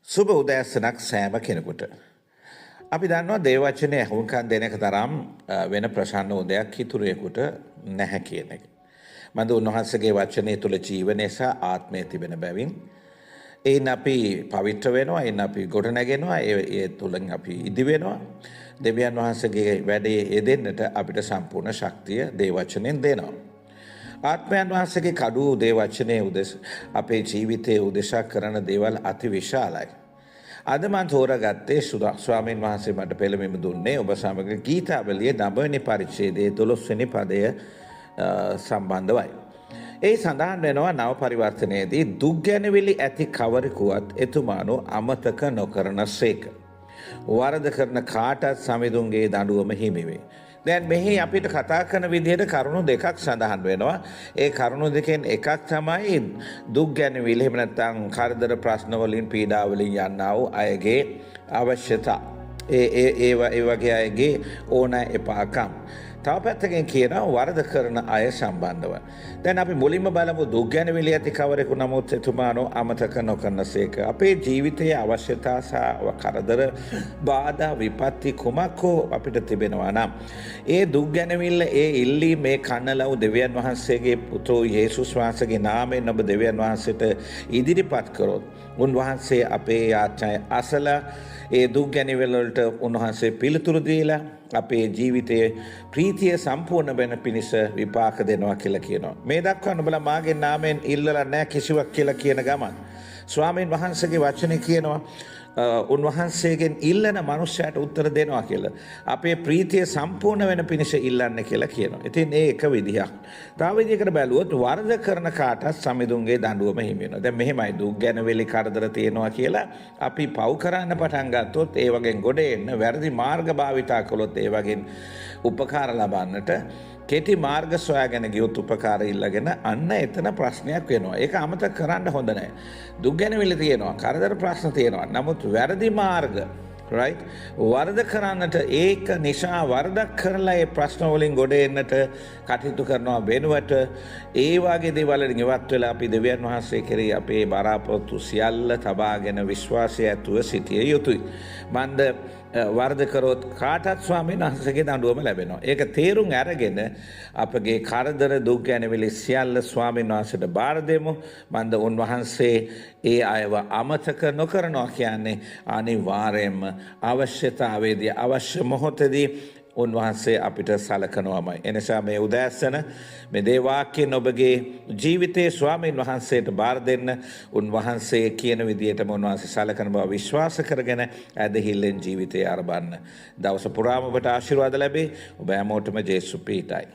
සුබ උදෑසනක් සෑම කෙනෙකුට. අපි දන්නවා දේවචනය ඇහුම්කන් දෙන එක තරම් වෙන ප්‍රසන්න උදයක් හිතුරයෙකුට නැහැ කියන එක. මන්ද උන්වහන්සේගේ වචනය තුළ ජීවනය සහ ආත්මය තිබෙන බැවින් එයින් අපි පවිත්‍ර වෙනවා, එයින් අපි ගොඩනැගෙනවා, ඒ තුළින් අපි ඉදි වෙනවා. දෙවියන් වහන්සේගේ වැඩේ යෙදෙන්නට අපිට සම්පූර්ණ ශක්තිය දේවචනයෙන් දෙනවා. ආත්මයන් වහන්සේගේ කඩුව දේවචනය අපේ ජීවිතයේ උදෙසා කරන දේවල් අති විශාලයි. අද මම තෝරාගත්තේ ස්වාමීන් වහන්සේ මට පෙළඹෙම දුන්නේ ඔබ සමග ගීතාවලියේ 9 වෙනි පරිච්ඡේදයේ 12 වෙනි පදය සම්බන්ධවයි. ඒ සඳහන් වෙනවා නව පරිවර්තනයේදී දුක් ගැනවිලි ඇති කවරෙකුවත් එතුමානෝ අමතක නොකරන සේක. වරද කරන කාටත් සමිඳුන්ගේ දඬුවම හිමි වේ. දැන් මෙහි අපිට කතා කරන විදිහට කරුණු දෙකක් සඳහන් වෙනවා. ඒ කරුණු දෙකෙන් එකක් තමයි දුක් ගැනවිලි එහෙම නැත්නම් කරදර ප්‍රශ්න වලින් පීඩා වලින් යන්නා වූ අයගේ අවශ්‍යතා. ඒ වගේ අයගේ ඕන එපාකම්. තව පැත්තකින් කියනවා වරද කරන අය සම්බන්ධව. දැන් අපි මුලින්ම බලමු දුක් ගැනවිලි ඇති කවරෙකු නමුත් එතුමානෝ අමතක නොකරන සේක. අපේ ජීවිතයේ අවශ්‍යතා සහ කරදර බාධා විපත්ති කුමක් හෝ අපිට තිබෙනවා නම් ඒ දුක් ගැනවිල්ල ඒ ඉල්ලීම මේ කන්නලව් දෙවියන් වහන්සේගේ පුතෝ යේසුස් වහන්සේගේ නාමයෙන් ඔබ දෙවියන් වහන්සේට ඉදිරිපත් කරොත් උන්වහන්සේ අපේ යාඥා අසලා ඒ දුක් ගැනවිල්ල වලට උන්වහන්සේ පිළිතුරු දීලා අපේ ජීවිතයේ ප්‍රීතිය සම්පූර්ණ වෙන පිණිස විපාක දෙනවා කියලා කියනවා. මේ දක්වන්න බලා මාගේ නාමයෙන් ඉල්ලලා නැහැ කිසිවක් කියලා කියන ගමන් ස්වාමීන් වහන්සේගේ වචනේ කියනවා උන්වහන්සේගෙන් ඉල්ලන මනුෂ්‍යයාට උත්තර දෙනවා කියලා. අපේ ප්‍රීතිය සම්පූර්ණ වෙන පිණිස ඉල්ලන්න කියලා කියනවා. ඉතින් ඒ එක විදිහක්. තව විදිහකට බැලුවොත් වරද කරන කාටත් සමිඳුන්ගේ දඬුවම හිමි වෙනවා. දැන් මෙහෙමයි දුක් ගැනවිලි කරදර තියෙනවා කියලා අපි පව් කරන්න පටන් ගත්තොත් ඒ වගේ ගොඩ එන්න වැරදි මාර්ග භාවිතා කළොත් ඒ වගේ උපකාර ලබන්නට කෙටි මාර්ග සොයාගෙන ගියොත් උපකාර ඉල්ලගෙන අන්න එතන ප්‍රශ්නයක් වෙනවා. ඒක අමතක කරන්න හොඳ නැහැ. දුක් ගැනවිලි තියෙනවා, කරදර ප්‍රශ්න තියෙනවා. නමුත් වැරදි මාර්ග right වරද කරන්නට ඒක නිසා වරදක් කරලා ඒ ප්‍රශ්න වලින් ගොඩ එන්නට කටයුතු කරනවා වෙනුවට ඒ වාගේ දේවල් වලින් ඉවත් වෙලා අපි දෙවියන් වහන්සේ කෙරෙහි අපේ බලාපොරොත්තු සියල්ල තබාගෙන විශ්වාසය ඇතුව සිටිය යුතුයි. මන්ද වරද කරොත් කාටත් ස්වාමීන් වහන්සේගේ දඬුවම ලැබෙනවා. ඒක තේරුම් අරගෙන අපගේ කරදර දුක් ගැනවිලි සියල්ල ස්වාමීන් වහන්සේට බාර දෙමු. මන්ද උන්වහන්සේ ඒ අයව අමතක නොකරනවා කියන්නේ අනිවාර්යයෙන්ම අවශ්‍යතාවයේදී අවශ්‍ය මොහොතේදී උන්වහන්සේ අපිට සලකනවාමයි. එනිසා මේ උදෑසන මේ දේ වාක්‍යයෙන් ඔබගේ ජීවිතයේ ස්වාමීන් වහන්සේට බාර දෙන්න උන්වහන්සේ කියන විදිහටම උන්වහන්සේ සලකන බව විශ්වාස කරගෙන ඇදහිල්ලෙන් ජීවිතය ආරම්භන්න. දවස පුරාම ඔබට ආශිර්වාද ලැබේ. ඔබ හැමෝටම ජේසු පීඨයි.